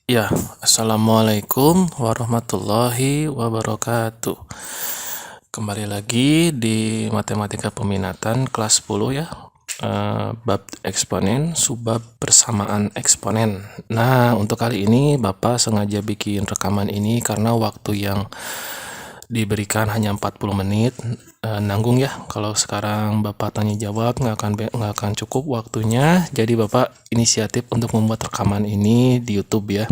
Ya, Assalamualaikum warahmatullahi wabarakatuh. Kembali lagi di Matematika Peminatan kelas 10 ya. Bab eksponen, subbab persamaan eksponen. Nah, untuk kali ini Bapak sengaja bikin rekaman ini karena waktu yang diberikan hanya 40 menit. Nanggung ya, kalau sekarang Bapak tanya jawab nggak akan cukup waktunya. Jadi Bapak inisiatif untuk membuat rekaman ini di YouTube ya.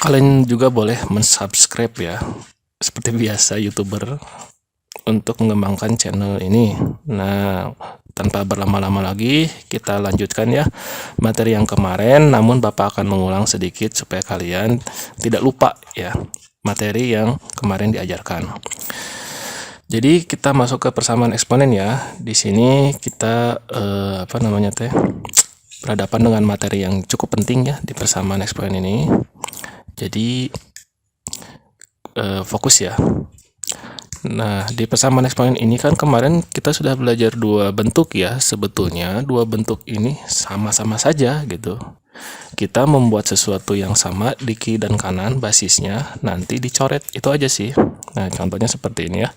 Kalian juga boleh mensubscribe ya, seperti biasa YouTuber, untuk mengembangkan channel ini. Nah, tanpa berlama-lama lagi, kita lanjutkan ya materi yang kemarin, namun Bapak akan mengulang sedikit supaya kalian tidak lupa ya materi yang kemarin diajarkan. Jadi kita masuk ke persamaan eksponen ya. Di sini kita berhadapan dengan materi yang cukup penting ya di persamaan eksponen ini. Jadi fokus ya. Nah, di persamaan eksponen ini kan kemarin kita sudah belajar dua bentuk ya. Sebetulnya dua bentuk ini sama-sama saja gitu. Kita membuat sesuatu yang sama di kiri dan kanan, basisnya nanti dicoret, itu aja sih. Nah, contohnya seperti ini ya.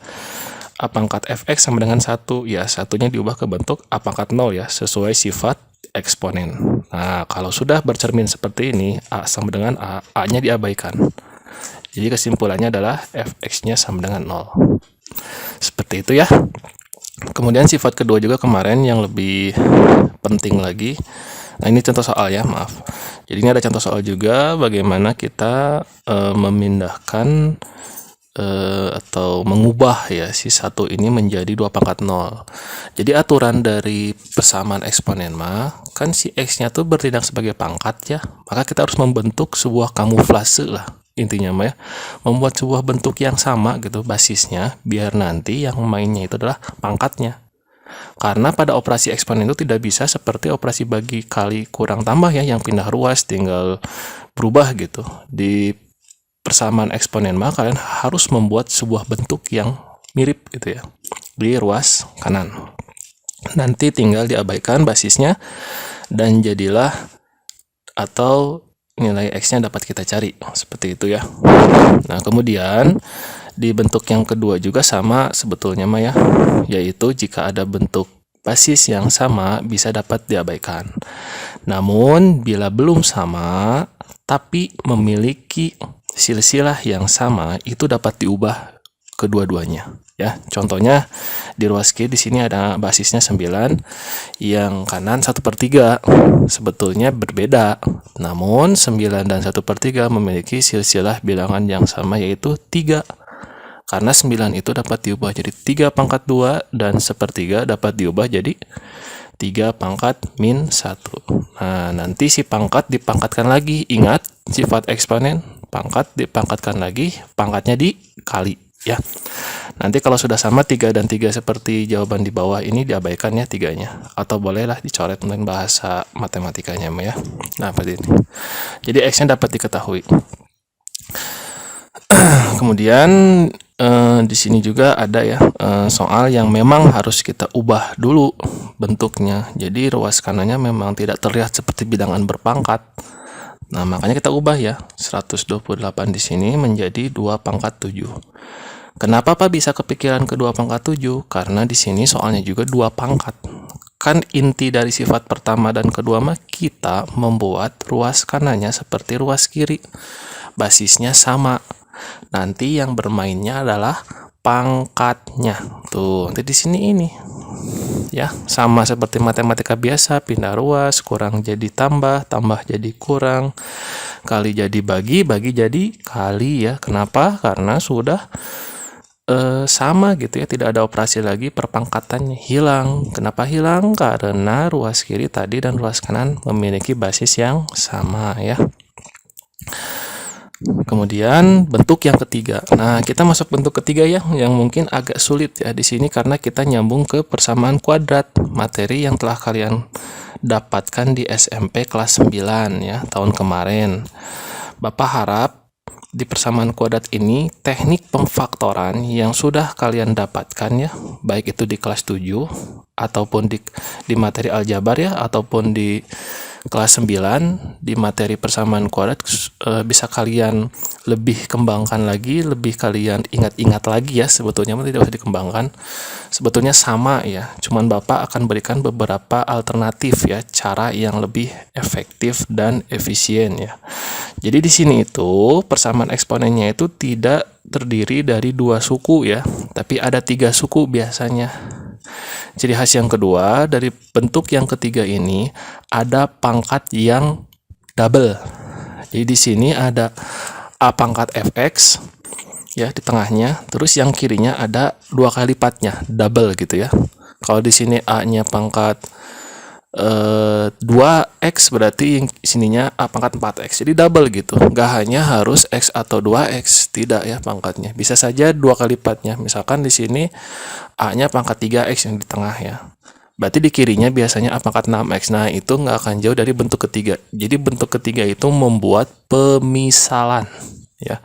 A pangkat fx sama dengan 1, ya satunya diubah ke bentuk A pangkat 0 ya, sesuai sifat eksponen. Nah, kalau sudah bercermin seperti ini, A sama dengan A, A-nya diabaikan. Jadi kesimpulannya adalah fx-nya sama dengan 0. Seperti itu ya. Kemudian sifat kedua juga kemarin yang lebih penting lagi. Nah, ini contoh soal ya, maaf. Jadi ini ada contoh soal juga bagaimana kita memindahkan atau mengubah ya si 1 ini menjadi 2 pangkat 0. Jadi aturan dari persamaan eksponen kan si x-nya tuh bertindak sebagai pangkat ya. Maka kita harus membentuk sebuah kamuflase lah. Intinya ya, membuat sebuah bentuk yang sama gitu basisnya, biar nanti yang mainnya itu adalah pangkatnya. Karena pada operasi eksponen itu tidak bisa seperti operasi bagi, kali, kurang, tambah ya, yang pindah ruas tinggal berubah gitu. Di persamaan eksponen kalian harus membuat sebuah bentuk yang mirip gitu ya di ruas kanan. Nanti tinggal diabaikan basisnya dan jadilah atau nilai x-nya dapat kita cari seperti itu ya. Nah, kemudian di bentuk yang kedua juga sama sebetulnya ya, yaitu jika ada bentuk basis yang sama bisa dapat diabaikan. Namun bila belum sama tapi memiliki silsilah yang sama, itu dapat diubah kedua-duanya ya. Contohnya di ruas kiri di sini ada basisnya 9, yang kanan 1/3. Sebetulnya berbeda, namun 9 dan 1/3 memiliki silsilah bilangan yang sama, yaitu 3. Karena 9 itu dapat diubah jadi 3 pangkat 2 dan 1/3 dapat diubah jadi 3 pangkat min 1. Nah, nanti si pangkat dipangkatkan lagi. Ingat, sifat eksponen, pangkat dipangkatkan lagi, pangkatnya dikali ya. Nanti kalau sudah sama 3 dan 3 seperti jawaban di bawah ini diabaikan ya 3-nya. Atau bolehlah dicoret dengan bahasa matematikanya ya. Nah, seperti ini. Jadi x-nya dapat diketahui. Kemudian di sini juga ada ya soal yang memang harus kita ubah dulu bentuknya. Jadi ruas kanannya memang tidak terlihat seperti bilangan berpangkat. Nah, makanya kita ubah ya 128 di sini menjadi 2 pangkat 7. Kenapa Pak bisa kepikiran ke 2 pangkat 7? Karena di sini soalnya juga 2 pangkat. Kan inti dari sifat pertama dan kedua kita membuat ruas kanannya seperti ruas kiri. Basisnya sama. Nanti yang bermainnya adalah pangkatnya. Tuh, nanti di sini ini. Ya, sama seperti matematika biasa, pindah ruas, kurang jadi tambah, tambah jadi kurang, kali jadi bagi, bagi jadi kali ya. Kenapa? Karena sudah sama gitu ya, tidak ada operasi lagi, perpangkatannya hilang. Kenapa hilang? Karena ruas kiri tadi dan ruas kanan memiliki basis yang sama ya. Kemudian bentuk yang ketiga. Nah, kita masuk bentuk ketiga ya, yang mungkin agak sulit ya di sini karena kita nyambung ke persamaan kuadrat, materi yang telah kalian dapatkan di SMP kelas 9 ya, tahun kemarin. Bapak harap di persamaan kuadrat ini teknik pemfaktoran yang sudah kalian dapatkan ya, baik itu di kelas 7 ataupun di materi aljabar ya, ataupun di kelas 9 di materi persamaan kuadrat bisa kalian lebih kembangkan lagi, lebih kalian ingat-ingat lagi ya, sebetulnya tidak usah dikembangkan. Sebetulnya sama ya, cuman Bapak akan berikan beberapa alternatif ya, cara yang lebih efektif dan efisien ya. Jadi di sini itu persamaan eksponennya itu tidak terdiri dari 2 suku ya, tapi ada 3 suku biasanya. Ciri khas yang kedua dari bentuk yang ketiga ini ada pangkat yang double. Jadi di sini ada a pangkat fx ya di tengahnya, terus yang kirinya ada 2 kali lipatnya, double gitu ya. Kalau di sini a-nya pangkat 2x berarti yang sininya a pangkat 4x, jadi double gitu, nggak hanya harus x atau 2x, tidak ya pangkatnya, bisa saja 2 kali lipatnya. Misalkan di sini a nya pangkat 3x yang di tengah ya, berarti di kirinya biasanya a pangkat 6x. Nah itu nggak akan jauh dari bentuk ketiga. Jadi bentuk ketiga itu membuat pemisalan ya.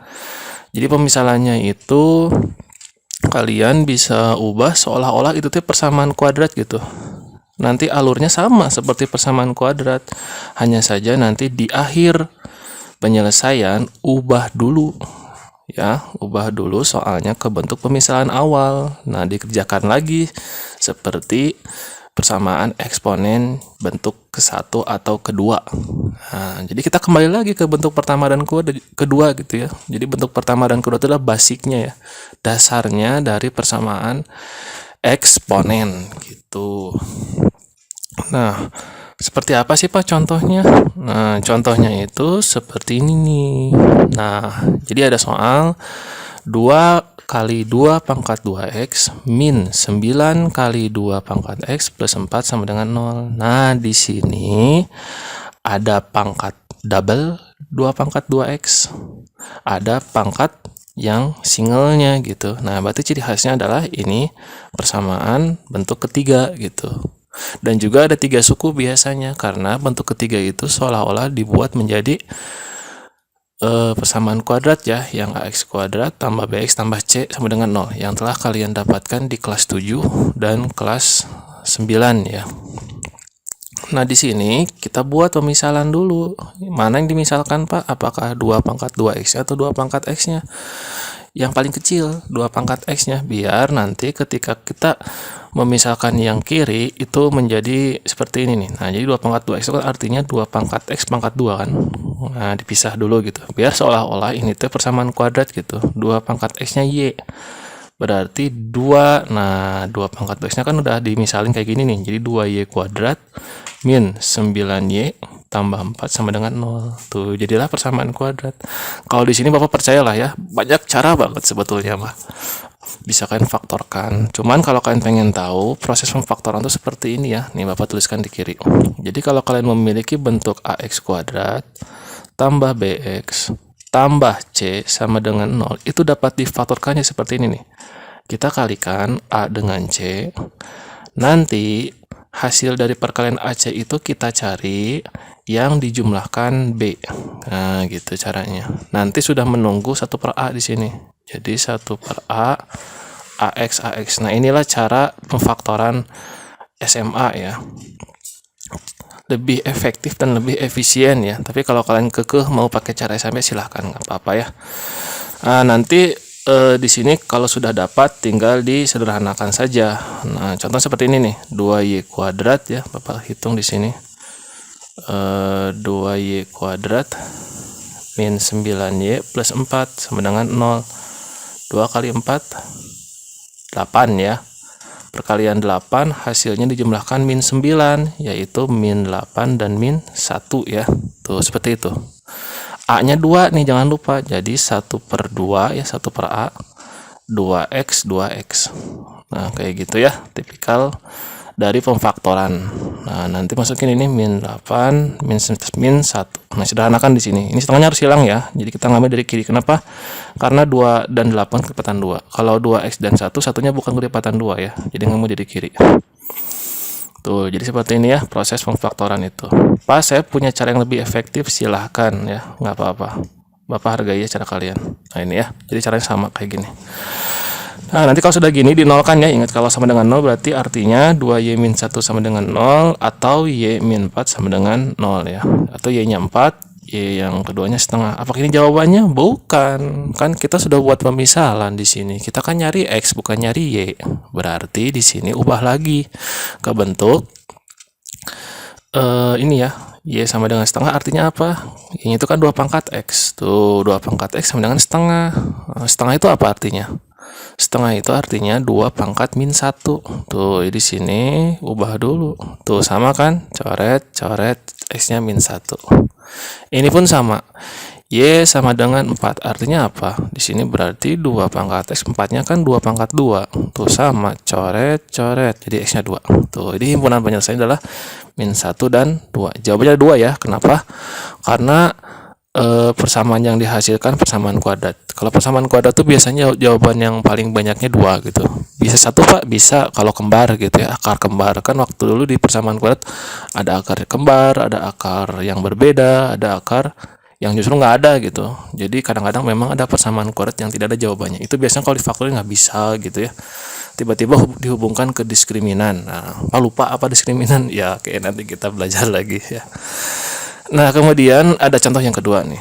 Jadi pemisalannya itu kalian bisa ubah seolah-olah itu tuh persamaan kuadrat gitu. Nanti alurnya sama seperti persamaan kuadrat, hanya saja nanti di akhir penyelesaian ubah dulu ya, ubah dulu soalnya ke bentuk pemisalan awal. Nah dikerjakan lagi seperti persamaan eksponen bentuk ke-1 atau kedua. Nah, jadi kita kembali lagi ke bentuk pertama dan kedua gitu ya. Jadi bentuk pertama dan kedua itu adalah basicnya ya, dasarnya dari persamaan eksponen gitu. Nah, seperti apa sih Pak contohnya? Nah, contohnya itu seperti ini nih. Nah, jadi ada soal 2 kali 2 pangkat 2x min 9 kali 2 pangkat x plus 4 sama dengan 0. Nah, di sini ada pangkat double 2 pangkat 2x. Ada pangkat yang singlenya gitu. Nah, berarti ciri khasnya adalah ini persamaan bentuk ketiga gitu. Dan juga ada 3 suku biasanya, karena bentuk ketiga itu seolah-olah dibuat menjadi persamaan kuadrat ya, yang ax kuadrat tambah bx tambah c sama dengan 0, yang telah kalian dapatkan di kelas 7 dan kelas 9 ya. Nah, di sini kita buat pemisalan dulu. Mana yang dimisalkan Pak? Apakah 2 pangkat 2x atau 2 pangkat x-nya? Yang paling kecil 2 pangkat x-nya, biar nanti ketika kita memisalkan yang kiri itu menjadi seperti ini nih. Nah, jadi 2 pangkat 2x itu kan artinya 2 pangkat x pangkat 2 kan. Nah, dipisah dulu gitu, biar seolah-olah ini tuh persamaan kuadrat gitu. 2 pangkat x-nya y, berarti 2. Nah, 2 pangkat x-nya kan udah dimisalin kayak gini nih. Jadi 2y kuadrat min 9y tambah 4 sama dengan 0. Tuh, jadilah persamaan kuadrat. Kalau di sini Bapak percayalah ya, banyak cara banget sebetulnya mah. Bisa kalian faktorkan. Cuman kalau kalian pengen tahu proses pemfaktoran itu seperti ini ya. Nih Bapak tuliskan di kiri. Jadi kalau kalian memiliki bentuk ax kuadrat tambah bx tambah c sama dengan 0, itu dapat difaktorkannya seperti ini nih. Kita kalikan a dengan c. Nanti hasil dari perkalian AC itu kita cari yang dijumlahkan B. Nah, gitu caranya. Nanti sudah menunggu 1 per A di sini. Jadi 1 per A, AX. Nah, inilah cara pemfaktoran SMA ya. Lebih efektif dan lebih efisien ya. Tapi kalau kalian kekeh mau pakai cara SMA silahkan, nggak apa-apa ya. Nah, nanti di sini kalau sudah dapat tinggal disederhanakan saja. Nah, contoh seperti ini nih, 2y kuadrat ya, Bapak hitung di sini. 2y kuadrat min 9y plus 4 sama dengan 0. 2 kali 4 8 ya. Perkalian 8 hasilnya dijumlahkan min 9, yaitu min 8 dan min 1 ya. Tuh, seperti itu. A-nya 2 nih, jangan lupa. Jadi 1 per 2 ya, 1 per A. 2x. Nah, kayak gitu ya, tipikal dari pemfaktoran. Nah, nanti masukin ini min 8, min 1. Nah, sederhanakan di sini. Ini setengahnya harus hilang ya. Jadi kita ngambil dari kiri. Kenapa? Karena 2 dan 8 kelipatan 2. Kalau 2x dan 1, satunya bukan kelipatan 2 ya. Jadi ngambil dari kiri. Tuh, jadi seperti ini ya proses pemfaktoran itu. Pas saya punya cara yang lebih efektif, silahkan ya, nggak apa-apa. Bapak hargai ya cara kalian. Nah, ini ya, jadi caranya sama kayak gini. Nah, nanti kalau sudah gini dinolkan ya. Ingat kalau sama dengan 0 berarti artinya 2y-1 sama dengan 0 atau y-4 sama dengan 0 ya. Atau y-nya 4, y yang keduanya setengah. Apakah ini jawabannya? Bukan. Kan kita sudah buat pemisalan di sini. Kita kan nyari x bukan nyari y. Berarti di sini ubah lagi ke bentuk ini ya. Y sama dengan setengah artinya apa? Y itu kan 2 pangkat x. Tuh, 2 pangkat x sama dengan setengah. Setengah itu apa artinya? Setengah itu artinya 2 pangkat min 1. Tuh, di sini ubah dulu. Tuh, sama kan? Coret, coret, x-nya min 1. Ini pun sama. Y sama dengan 4. Artinya apa? Di sini berarti 2 pangkat x. 4-nya kan 2 pangkat 2. Tuh, sama. Coret, coret. Jadi x-nya 2. Tuh, jadi himpunan penyelesaian adalah min 1 dan 2. Jawabannya 2 ya. Kenapa? Karena persamaan yang dihasilkan persamaan kuadrat. Kalau persamaan kuadrat tuh biasanya jawaban yang paling banyaknya 2 gitu. Bisa 1 Pak, bisa kalau kembar gitu ya, akar kembar. Kan waktu dulu di persamaan kuadrat ada akar kembar, ada akar yang berbeda, ada akar yang justru nggak ada gitu. Jadi kadang-kadang memang ada persamaan kuadrat yang tidak ada jawabannya. Itu biasanya kalau di faktoring nggak bisa gitu ya. Tiba-tiba dihubungkan ke diskriminan. Nah, lupa apa diskriminan? Ya, kayak nanti kita belajar lagi ya. Nah, kemudian ada contoh yang kedua nih.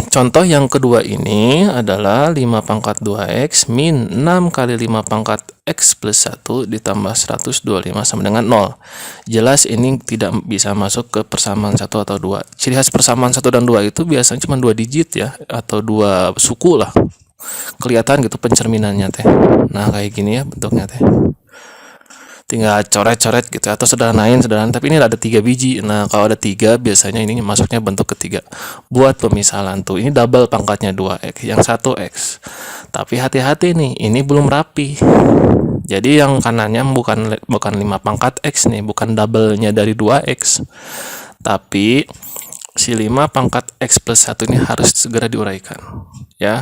Contoh yang kedua ini adalah 5 pangkat 2x min 6 kali 5 pangkat x plus 1 ditambah 125 sama dengan 0. Jelas ini tidak bisa masuk ke persamaan 1 atau 2. Ciri khas persamaan 1 dan 2 itu biasanya cuma 2 digit ya, atau 2 suku lah. Kelihatan gitu pencerminannya teh. Nah, kayak gini ya bentuknya teh. Tinggal coret-coret gitu atau sederhanain, tapi ini ada 3 biji. Nah, kalau ada 3 biasanya ini masuknya bentuk ketiga. Buat pemisalan tuh, ini double pangkatnya 2x, yang 1x. Tapi hati-hati nih, ini belum rapi. Jadi yang kanannya bukan 5 pangkat x nih, bukan double-nya dari 2x. Tapi si 5 pangkat x plus 1 ini harus segera diuraikan ya,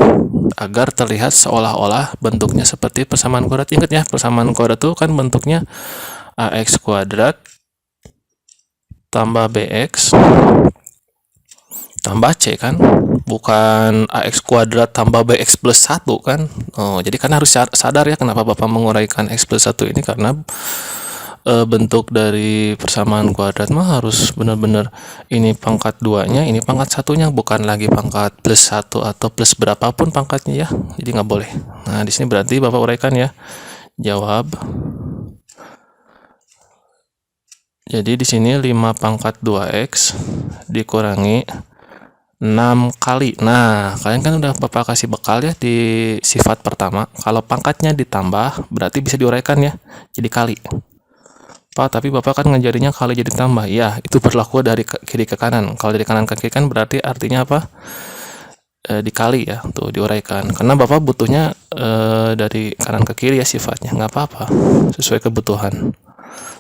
agar terlihat seolah-olah bentuknya seperti persamaan kuadrat. Ingat ya, persamaan kuadrat itu kan bentuknya ax kuadrat tambah bx tambah c kan, bukan ax kuadrat tambah bx plus 1 kan. Jadi kan harus sadar ya kenapa Bapak menguraikan x plus 1 ini, karena bentuk dari persamaan kuadrat mah harus benar-benar ini pangkat 2-nya, ini pangkat 1-nya, bukan lagi pangkat plus 1 atau plus berapapun pangkatnya ya. Jadi nggak boleh. Nah, di sini berarti Bapak uraikan ya. Jawab. Jadi di sini 5 pangkat 2x dikurangi 6 kali. Nah, kalian kan udah Bapak kasih bekal ya di sifat pertama. Kalau pangkatnya ditambah berarti bisa diuraikan ya. Jadi kali. Pak, tapi Bapak kan ngajarinya kali jadi tambah. Ya, itu berlaku dari kiri ke kanan. Kalau dari kanan ke kiri kan berarti artinya apa? Dikali ya, tuh diuraikan. Karena Bapak butuhnya dari kanan ke kiri ya sifatnya. Nggak apa-apa, sesuai kebutuhan.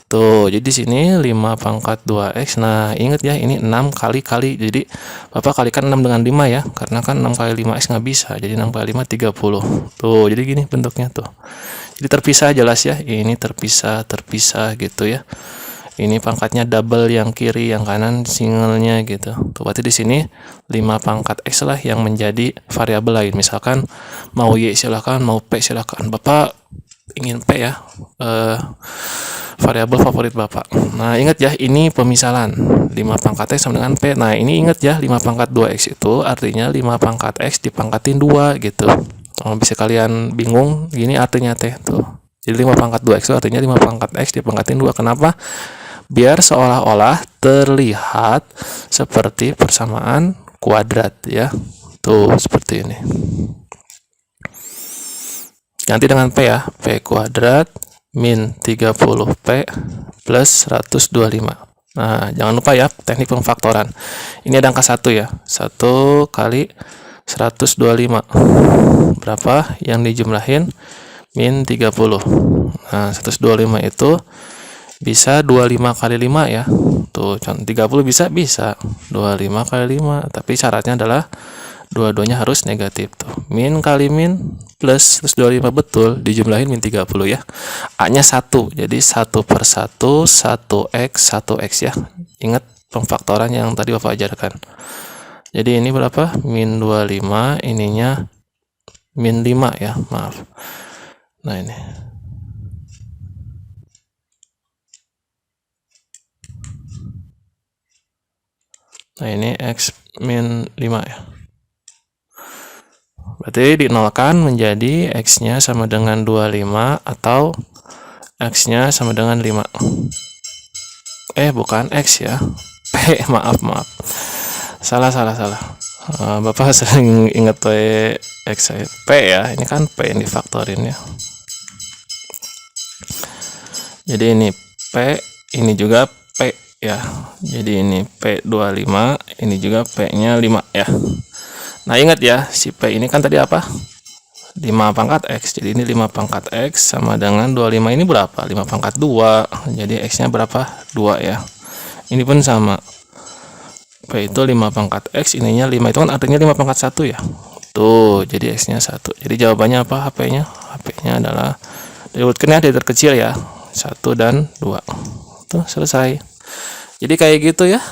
Tuh, jadi di sini 5 pangkat 2x. Nah, ingat ya, ini 6 kali-kali. Jadi, Bapak kalikan 6 dengan 5 ya. Karena kan 6 kali 5x nggak bisa. Jadi, 6 kali 5, 30. Tuh, jadi gini bentuknya tuh. Jadi terpisah jelas ya. Ini terpisah gitu ya. Ini pangkatnya double yang kiri, yang kanan singlenya gitu. Tuh, berarti di sini 5 pangkat x lah yang menjadi variabel lain. Misalkan mau y silakan, mau p silakan. Bapak ingin p ya. Variabel favorit Bapak. Nah, ingat ya, ini pemisalan. 5 pangkat x sama dengan p. Nah, ini ingat ya, 5 pangkat 2x itu artinya 5 pangkat x dipangkatin 2 gitu. Kalau bisa kalian bingung, gini artinya teh tuh. Jadi 5 pangkat 2x itu artinya 5 pangkat x dipangkatin 2. Kenapa? Biar seolah-olah terlihat seperti persamaan kuadrat ya. Tuh, seperti ini. Ganti dengan p ya. P kuadrat min 30p plus 125. Nah, jangan lupa ya teknik pemfaktoran. Ini ada angka 1 ya. 1 kali 125. Berapa yang dijumlahin? Min 30. Nah, 125 itu bisa 25 kali 5 ya. Tuh, 30 bisa? Bisa. 25 kali 5. Tapi syaratnya adalah dua-duanya harus negatif tuh. Min kali min plus 125 betul, dijumlahin min 30 ya. A-nya 1. Jadi 1 per 1, 1x ya. Ingat pemfaktoran yang tadi Bapak ajarkan. Jadi ini berapa? Min 25, ininya min 5 ya, maaf. Nah ini. Nah ini X min 5 ya. Berarti dinolkan menjadi X-nya sama dengan 25 atau X-nya sama dengan 5. Bukan X ya. P, maaf. Salah. Bapak sering ingat X saya. P ya, ini kan P yang difaktorin ya. Jadi ini P, ini juga P ya. Jadi ini P25, ini juga P-nya 5 ya. Nah ingat ya, si P ini kan tadi apa? 5 pangkat X. Jadi ini 5 pangkat X sama dengan 25 ini berapa? 5 pangkat 2. Jadi X-nya berapa? 2 ya. Ini pun sama. P itu 5 pangkat X, ininya 5. Itu kan artinya 5 pangkat 1 ya. Tuh, jadi X-nya 1. Jadi jawabannya apa HP-nya? HP-nya adalah, diurutkan ya dari terkecil ya. 1 dan 2. Tuh, selesai. Jadi kayak gitu ya.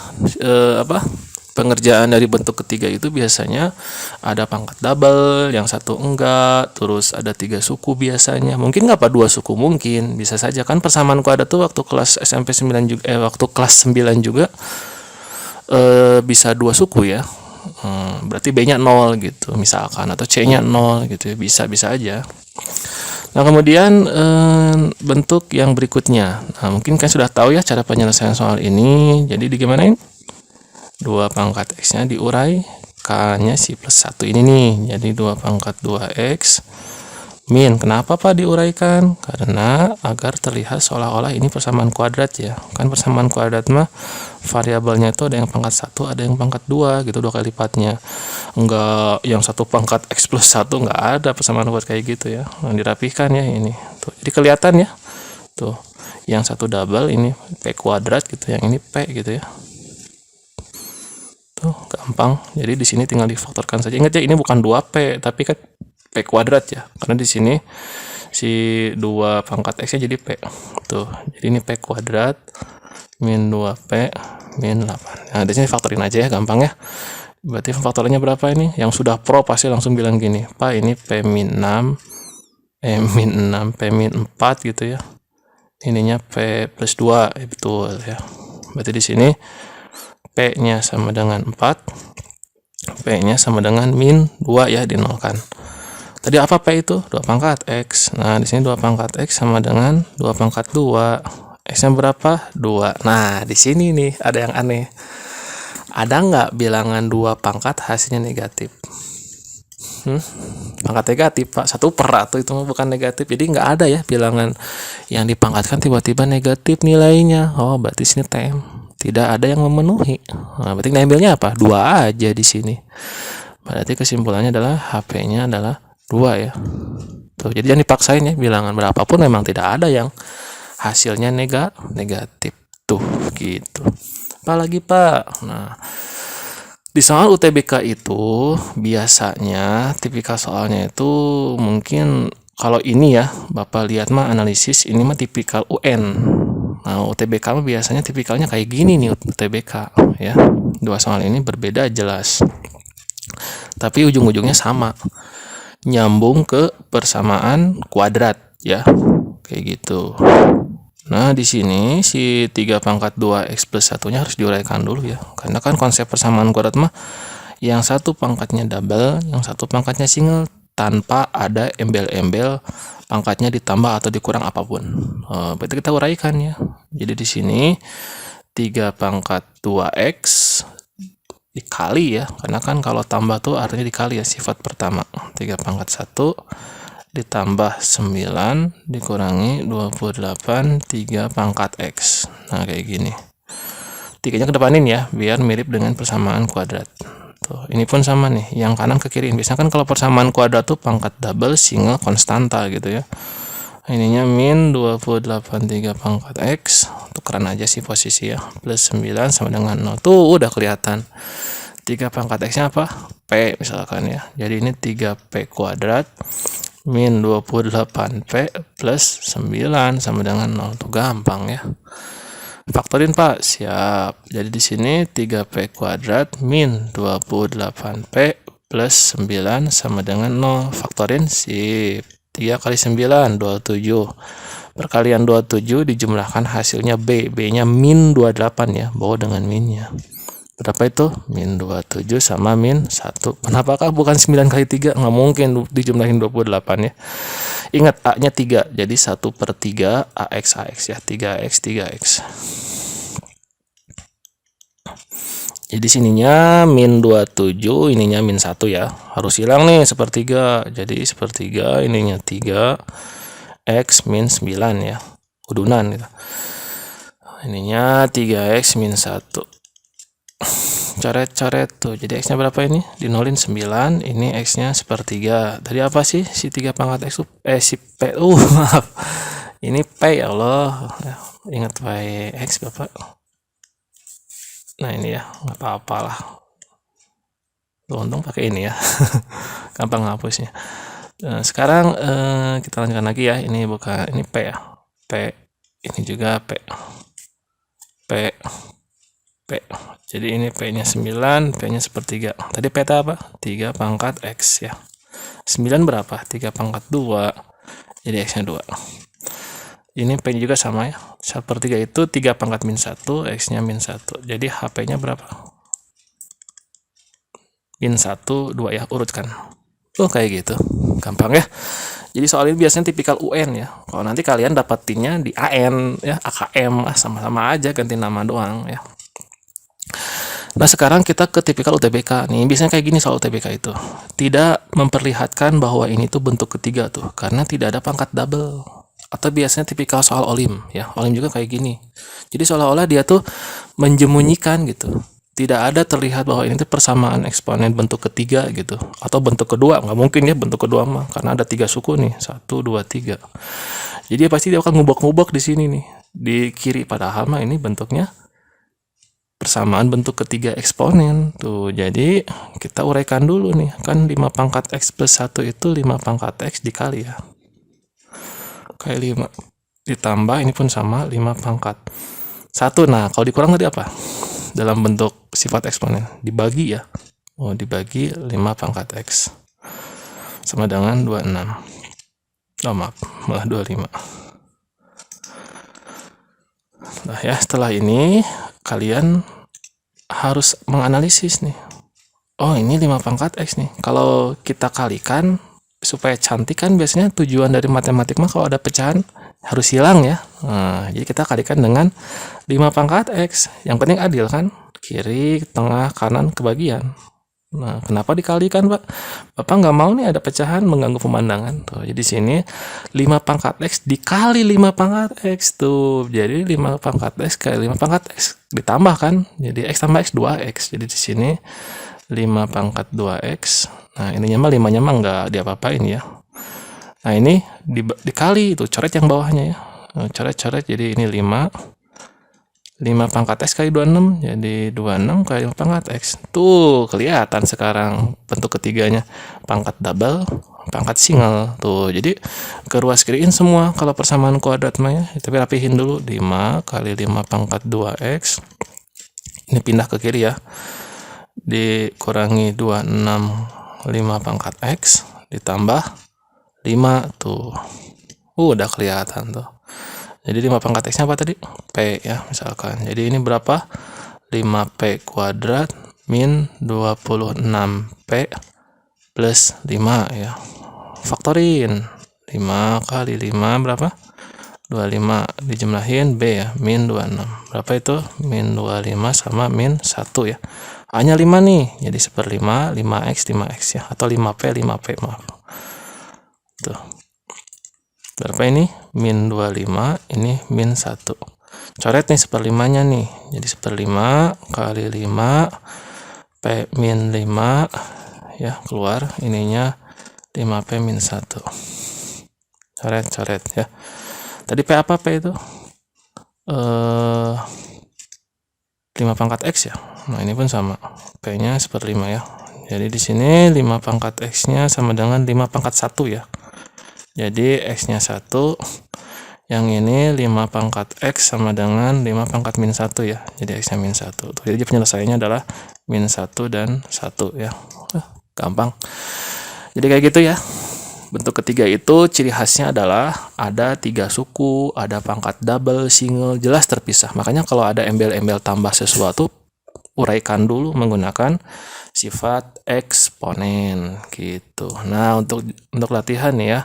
Pengerjaan dari bentuk ketiga itu biasanya ada pangkat double, yang satu enggak, terus ada 3 suku biasanya. Mungkin nggak apa 2 suku, mungkin bisa saja kan persamaan kuadrat tuh waktu kelas SMP 9 juga, waktu kelas 9 juga bisa 2 suku ya. Berarti B-nya 0 gitu misalkan, atau C-nya 0 gitu ya, bisa aja. Nah kemudian bentuk yang berikutnya, nah mungkin kan sudah tahu ya cara penyelesaian soal ini. Jadi digimanain? 2 pangkat X-nya diurai K-nya si plus 1 ini nih. Jadi 2 pangkat 2X min. Kenapa Pak diuraikan? Karena agar terlihat seolah-olah ini persamaan kuadrat ya. Kan persamaan kuadrat mah variabelnya itu ada yang pangkat 1, ada yang pangkat 2 gitu, 2 kali lipatnya. Enggak yang 1 pangkat X plus 1, enggak ada persamaan kuadrat kayak gitu ya. Nah, dirapihkan ya ini. Tuh, jadi kelihatan ya. Tuh, yang satu double ini P kuadrat gitu, yang ini P gitu ya. Tuh, gampang. Jadi di sini tinggal difaktorkan saja. Ingat ya, ini bukan 2P, tapi kan P kuadrat ya, karena di sini si 2 pangkat X-nya jadi P. Tuh, jadi ini P kuadrat min 2P min 8. Nah, di sini faktorin aja ya, gampang ya. Berarti faktornya berapa ini? Yang sudah pro pasti langsung bilang gini, Pak ini P min 6, min 6, P min 4 gitu ya. Ininya P plus 2, betul ya. Berarti di sini P-nya sama dengan 4, P-nya sama dengan min 2 ya, dinolkan. Tadi apa P itu? 2 pangkat X. Nah, di sini 2 pangkat X sama dengan 2 pangkat 2. X-nya berapa? 2. Nah, di sini nih ada yang aneh. Ada nggak bilangan 2 pangkat hasilnya negatif? Pangkat negatif, Pak. 1/1 itu mah bukan negatif. Jadi nggak ada ya bilangan yang dipangkatkan tiba-tiba negatif nilainya. Oh, berarti sini TM. Tidak ada yang memenuhi. Nah, berarti ngambilnya apa? 2 aja di sini. Berarti kesimpulannya adalah HP-nya adalah 2 ya. Tuh, jadi jangan dipaksain ya, bilangan berapapun memang tidak ada yang hasilnya negatif. Tuh, gitu. Apalagi Pak? Nah, di soal UTBK itu biasanya tipikal soalnya itu mungkin kalau ini ya, Bapak lihat mah analisis, ini mah tipikal UN. Nah, UTBK mah biasanya tipikalnya kayak gini nih UTBK ya. 2 soal ini berbeda jelas. Tapi ujung-ujungnya sama. Nyambung ke persamaan kuadrat ya, kayak gitu. Nah di sini si 3 pangkat 2X plus 1-nya harus diuraikan dulu ya, karena kan konsep persamaan kuadrat mah yang 1 pangkatnya double, yang 1 pangkatnya single, tanpa ada embel-embel pangkatnya ditambah atau dikurang apapun. Berarti kita uraikan ya. Jadi di sini 3 pangkat 2X dikali ya, karena kan kalau tambah tuh artinya dikali ya, sifat pertama. 3 pangkat 1 ditambah 9 dikurangi 28 3 pangkat X. Nah kayak gini, 3-nya kedepanin ya biar mirip dengan persamaan kuadrat. Tuh, ini pun sama nih, yang kanan ke kiri. Biasanya kan kalau persamaan kuadrat tuh pangkat double, single, konstanta gitu ya. Ininya min 28 3 pangkat X, tukeran aja sih posisi ya, plus 9 sama dengan 0. Tuh udah kelihatan 3 pangkat X-nya apa? P misalkan ya. Jadi ini 3P kuadrat min 28P plus 9 sama dengan 0. Tuh gampang ya. Faktorin Pak, siap. Jadi di sini 3P kuadrat min 28P plus 9 sama dengan 0. Faktorin, sip. 3 kali 9, 27. Perkalian 27 dijumlahkan hasilnya B. B-nya min 28 ya, bawa dengan minnya. Berapa itu? Min 27 sama min 1. Kenapakah bukan 9 kali 3? Nggak mungkin dijumlahin 28 ya. Ingat A-nya 3, jadi 1/3 AX ya, 3X, 3X. Jadi sininya min 27, ininya min 1 ya. Harus hilang nih 1/3. Jadi 1/3 ininya 3 X min 9 ya. Udunan gitu. Ininya 3X min 1. Coret-coret tuh. Jadi X-nya berapa ini? Dinolin 9, ini X-nya 1/3. Tadi apa sih? Si 3 pangkat X si P. Maaf. Ini P ya Allah. Ingat P X Bapak. Nah ini ya, nggak apa-apa lah. Untung pakai ini ya, gampang hapusnya. Nah, sekarang kita lanjutkan lagi ya. Ini bukan, ini P ya, P. Ini juga P, P, P. Jadi ini P-nya 9, P-nya 1/3. Tadi P apa? 3 pangkat X ya. 9 berapa? 3 pangkat 2. Jadi X-nya 2. Ini P juga sama ya. 1/3 itu 3 pangkat min 1, X-nya min 1. Jadi HP-nya berapa? Min 1, 2 ya, urutkan. Kayak gitu. Gampang ya. Jadi soal ini biasanya tipikal UN ya. Kalau nanti kalian dapatinnya di AN ya, AKM, sama-sama aja, ganti nama doang ya. Nah sekarang kita ke tipikal UTBK nih. Biasanya kayak gini soal UTBK itu. Tidak memperlihatkan bahwa ini tuh bentuk ketiga tuh, karena tidak ada pangkat double. Atau biasanya tipikal soal olim ya. Olim juga kayak gini. Jadi seolah-olah dia tuh menjemunyikan gitu. Tidak ada terlihat bahwa ini tuh persamaan eksponen bentuk ketiga gitu. Atau bentuk kedua. Nggak mungkin ya bentuk kedua mah. Karena ada 3 suku nih. 1, 2, 3. Jadi pasti dia akan ngubek-ngubek di sini nih. Di kiri padahal mah ini bentuknya persamaan bentuk ketiga eksponen. Tuh, jadi kita uraikan dulu nih. Kan 5 pangkat X plus 1 itu 5 pangkat X dikali ya. Kayak 5 ditambah ini pun sama 5 pangkat 1. Nah kalau dikurang tadi apa? Dalam bentuk sifat eksponen dibagi ya. Dibagi 5 pangkat X sama dengan 26. Maaf, malah 25. Nah ya, setelah ini kalian harus menganalisis nih. Ini 5 pangkat X nih. Kalau kita kalikan supaya cantik kan biasanya tujuan dari matematik mah kalau ada pecahan harus hilang ya. Nah, jadi kita kalikan dengan 5 pangkat X. Yang penting adil kan? Kiri, tengah, kanan, kebagian. Nah, kenapa dikalikan, Pak? Bapak nggak mau nih ada pecahan mengganggu pemandangan. Tuh, jadi sini 5 pangkat X dikali 5 pangkat X tuh. Jadi 5 pangkat X kali 5 pangkat X ditambah kan? Jadi X tambah X 2X. Jadi di sini 5 pangkat 2X. Nah, ininya mah 5-nya mah nggak diapa-apain ya. Nah, ini dikali itu, coret yang bawahnya ya. Coret-coret jadi ini 5 pangkat X kali 26, jadi 26 kali 5 pangkat X. Tuh, kelihatan sekarang bentuk ketiganya. Pangkat double, pangkat single. Tuh, jadi keruas kiriin semua kalau persamaan kuadrat mah ya. Tapi rapihin dulu, 5 kali 5 pangkat 2X. Ini pindah ke kiri ya. Dikurangi 26 5 pangkat X ditambah 5 tuh. Udah kelihatan tuh. Jadi 5 pangkat X-nya apa tadi? P ya misalkan. Jadi ini berapa? 5P kuadrat min 26P plus 5 ya. Faktorin. 5 kali 5 berapa? 25 dijumlahin B ya, min 26. Berapa itu? Min 25 sama min 1 ya. Hanya 5 nih, jadi 1/5, 5X, 5X ya. Atau 5P, 5P, maaf. Tuh. Berapa ini? Min 25, ini min 1. Coret nih 1/5-nya nih. Jadi 1/5 kali 5, P min 5, ya keluar. Ininya 5P min 1. Coret ya. Tadi P apa P itu? 5 pangkat X ya. Nah, ini pun sama. P-nya 1/5 ya. Jadi di sini 5 pangkat X-nya sama dengan 5 pangkat 1 ya. Jadi X-nya 1. Yang ini 5 pangkat X sama dengan 5 pangkat min 1 ya. Jadi X-nya min 1. Jadi penyelesaiannya adalah min 1 dan 1 ya. Gampang. Jadi kayak gitu ya. Bentuk ketiga itu ciri khasnya adalah ada 3 suku, ada pangkat double, single, jelas terpisah. Makanya kalau ada embel-embel tambah sesuatu, uraikan dulu menggunakan sifat eksponen gitu. Nah, untuk latihan nih ya,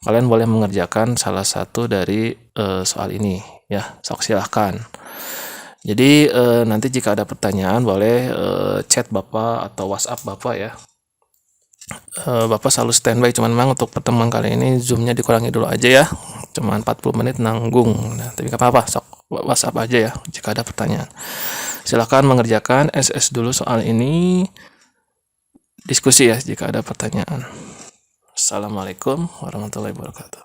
kalian boleh mengerjakan salah satu dari soal ini ya. Sok silahkan. Jadi nanti jika ada pertanyaan boleh chat Bapak atau WhatsApp Bapak ya. Bapak selalu standby, cuman memang untuk pertemuan kali ini zoomnya dikurangi dulu aja ya, cuman 40 menit nanggung. Nah, tapi gak apa-apa, sok WhatsApp aja ya jika ada pertanyaan. Silahkan mengerjakan SS dulu soal ini, diskusi ya jika ada pertanyaan. Assalamualaikum warahmatullahi wabarakatuh.